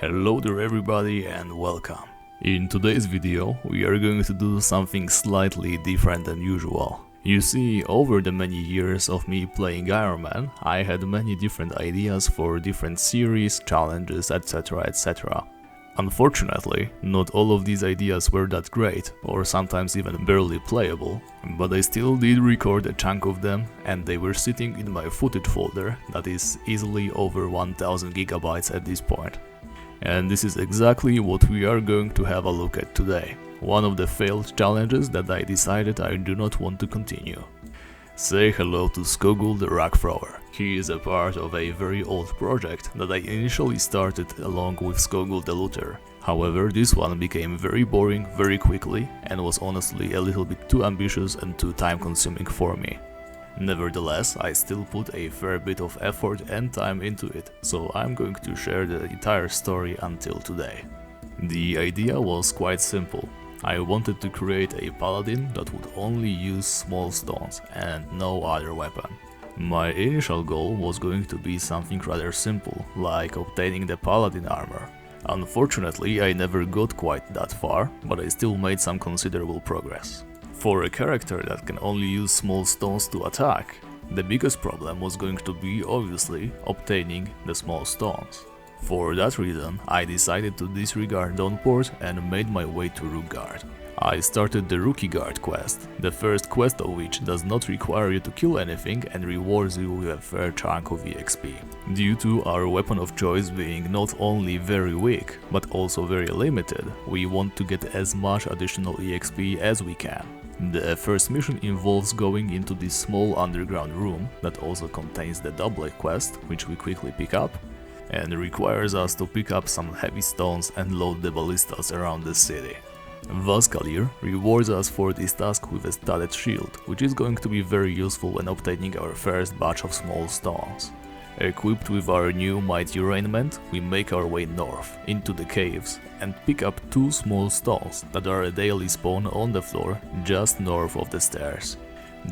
Hello there everybody and welcome. In today's video we are going to do something slightly different than usual. You see, over the many years of me playing Ironman, I had many different ideas for different series, challenges, etc. Unfortunately, not all of these ideas were that great, or sometimes even barely playable, but I still did record a chunk of them and they were sitting in my footage folder that is easily over 1000 gigabytes at this point. And this is exactly what we are going to have a look at today. One of the failed challenges that I decided I do not want to continue. Say hello to Skogul the rock thrower. He is a part of a very old project that I initially started along with Skogul the looter. However, this one became very boring very quickly and was honestly a little bit too ambitious and too time consuming for me. Nevertheless, I still put a fair bit of effort and time into it, so I'm going to share the entire story until today. The idea was quite simple. I wanted to create a paladin that would only use small stones and no other weapon. My initial goal was going to be something rather simple, like obtaining the paladin armor. Unfortunately, I never got quite that far, but I still made some considerable progress. For a character that can only use small stones to attack, the biggest problem was going to be, obviously, obtaining the small stones. For that reason, I decided to disregard Dawnport and made my way to Rookgaard. I started the Rookgaard quest, the first quest of which does not require you to kill anything and rewards you with a fair chunk of EXP. Due to our weapon of choice being not only very weak, but also very limited, we want to get as much additional EXP as we can. The first mission involves going into this small underground room that also contains the doublet quest, which we quickly pick up, and requires us to pick up some heavy stones and load the ballistas around the city. Vaskalir rewards us for this task with a studded shield, which is going to be very useful when obtaining our first batch of small stones. Equipped with our new mighty raiment, we make our way north, into the caves, and pick up two small stones that are a daily spawn on the floor just north of the stairs.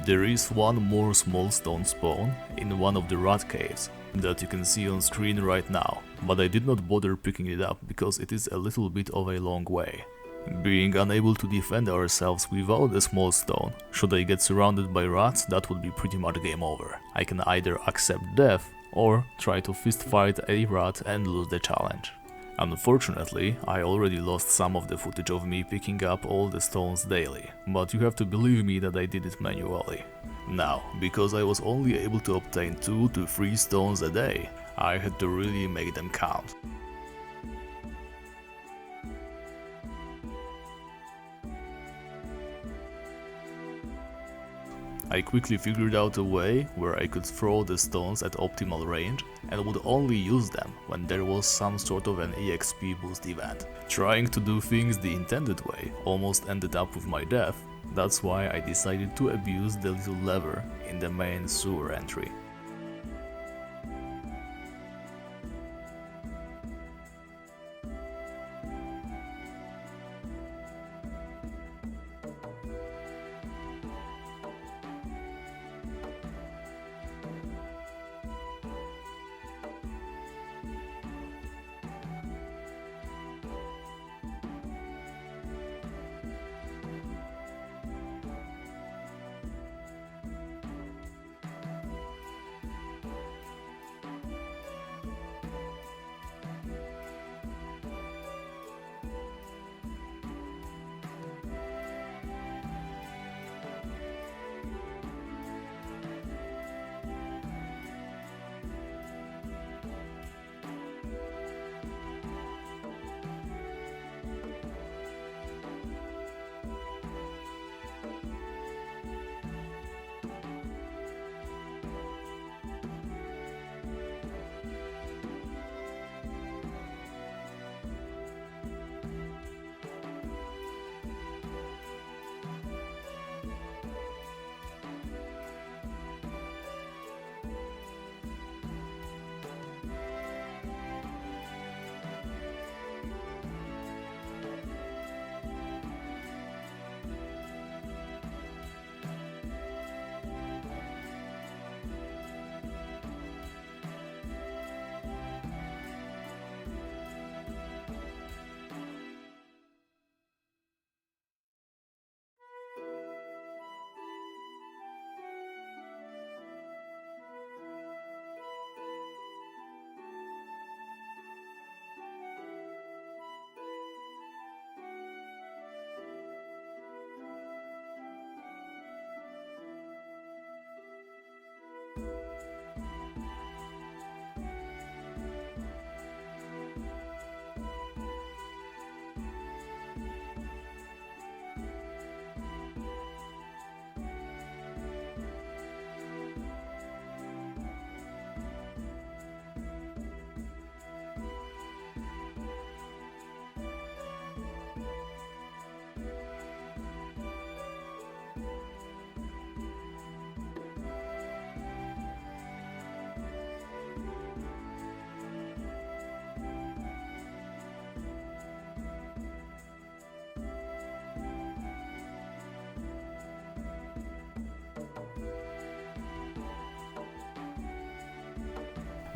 There is one more small stone spawn in one of the rat caves that you can see on screen right now, but I did not bother picking it up because it is a little bit of a long way. Being unable to defend ourselves without a small stone, should I get surrounded by rats, that would be pretty much game over. I can either accept death or try to fist fight a rat and lose the challenge. Unfortunately, I already lost some of the footage of me picking up all the stones daily, but you have to believe me that I did it manually. Now, because I was only able to obtain 2 to 3 stones a day, I had to really make them count. I quickly figured out a way where I could throw the stones at optimal range and would only use them when there was some sort of an EXP boost event. Trying to do things the intended way almost ended up with my death, that's why I decided to abuse the little lever in the main sewer entry.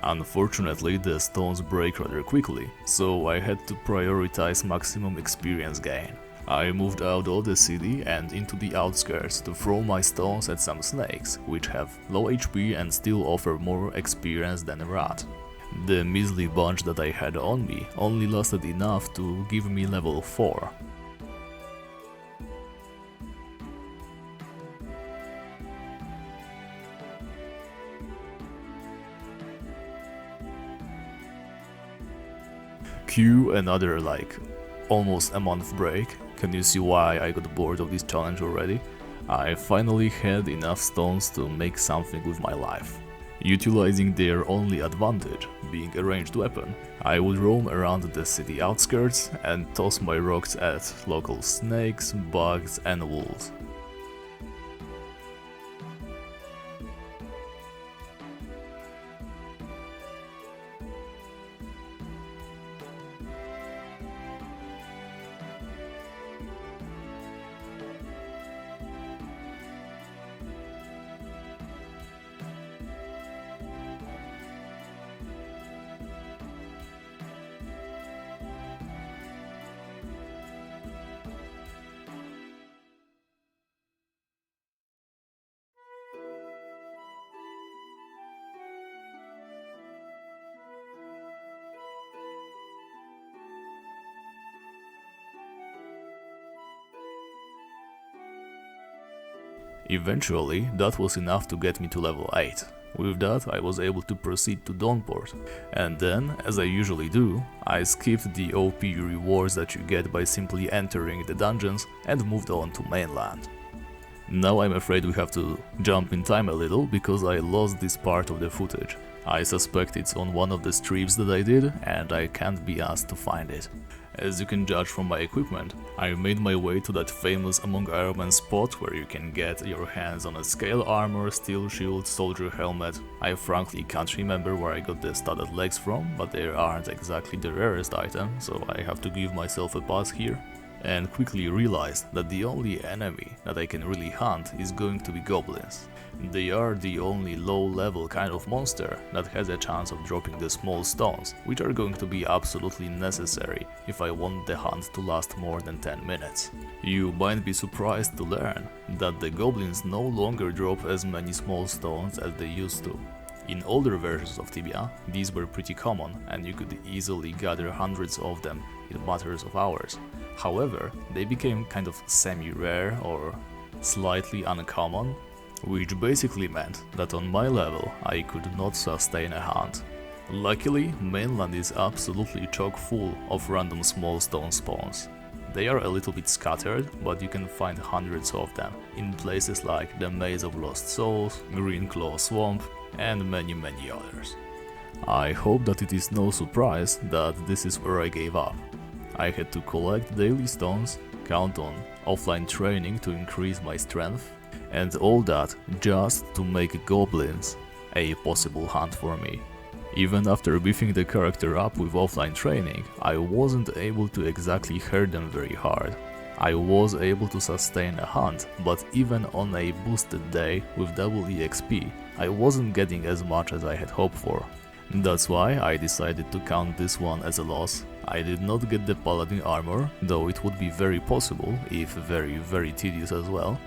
Unfortunately, the stones break rather quickly, so I had to prioritize maximum experience gain. I moved out of the city and into the outskirts to throw my stones at some snakes, which have low HP and still offer more experience than a rat. The measly bunch that I had on me only lasted enough to give me level 4. Cue another almost a month break. Can you see why I got bored of this challenge already? I finally had enough stones to make something with my life. Utilizing their only advantage, being a ranged weapon, I would roam around the city outskirts and toss my rocks at local snakes, bugs and wolves. Eventually, that was enough to get me to level 8. With that, I was able to proceed to Dawnport, and then, as I usually do, I skipped the OP rewards that you get by simply entering the dungeons and moved on to Mainland. Now I'm afraid we have to jump in time a little, because I lost this part of the footage. I suspect it's on one of the streams that I did, and I can't be asked to find it. As you can judge from my equipment, I made my way to that famous among Ironman spot where you can get your hands on a scale armor, steel shield, soldier helmet. I frankly can't remember where I got the studded legs from, but they aren't exactly the rarest item, so I have to give myself a pass here. And quickly realized that the only enemy that I can really hunt is going to be goblins. They are the only low-level kind of monster that has a chance of dropping the small stones, which are going to be absolutely necessary if I want the hunt to last more than 10 minutes. You might be surprised to learn that the goblins no longer drop as many small stones as they used to. In older versions of Tibia, these were pretty common and you could easily gather hundreds of them in matters of hours. However, they became kind of semi-rare or slightly uncommon, which basically meant that on my level I could not sustain a hunt. Luckily, Mainland is absolutely chock full of random small stone spawns. They are a little bit scattered, but you can find hundreds of them in places like the Maze of Lost Souls, Green Claw Swamp, and many others. I hope that it is no surprise that this is where I gave up. I had to collect daily stones, count on offline training to increase my strength, and all that just to make goblins a possible hunt for me. Even after beefing the character up with offline training, I wasn't able to exactly hurt them very hard. I was able to sustain a hunt, but even on a boosted day with double EXP, I wasn't getting as much as I had hoped for. That's why I decided to count this one as a loss. I did not get the paladin armor, though it would be very possible, if very tedious as well.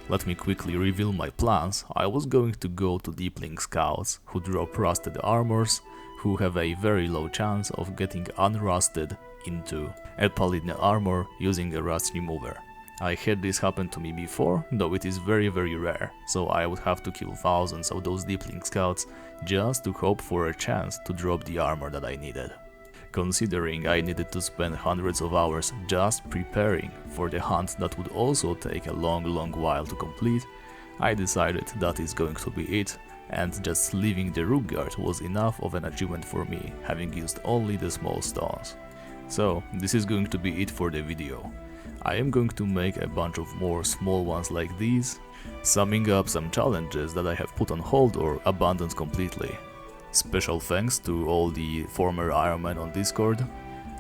Let me quickly reveal my plans. I was going to go to Deepling Scouts, who drop rusted armors, who have a very low chance of getting unrusted into a paladin armor using a rust remover. I had this happen to me before, though it is very rare, so I would have to kill thousands of those Deepling Scouts just to hope for a chance to drop the armor that I needed. Considering I needed to spend hundreds of hours just preparing for the hunt that would also take a long while to complete, I decided that is going to be it, and just leaving the Rookgaard was enough of an achievement for me, having used only the small stones. So this is going to be it for the video. I am going to make a bunch of more small ones like these, summing up some challenges that I have put on hold or abandoned completely. Special thanks to all the former Ironman on Discord,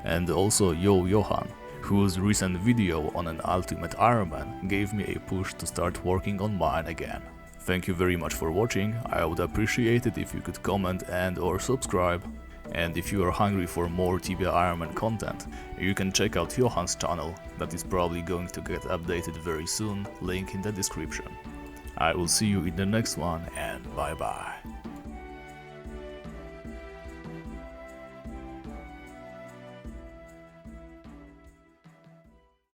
and also Yohan, whose recent video on an Ultimate Ironman gave me a push to start working on mine again. Thank you very much for watching. I would appreciate it if you could comment and or subscribe. And if you are hungry for more Tibia Ironman content, you can check out Yohan's channel, that is probably going to get updated very soon, link in the description. I will see you in the next one, and bye bye.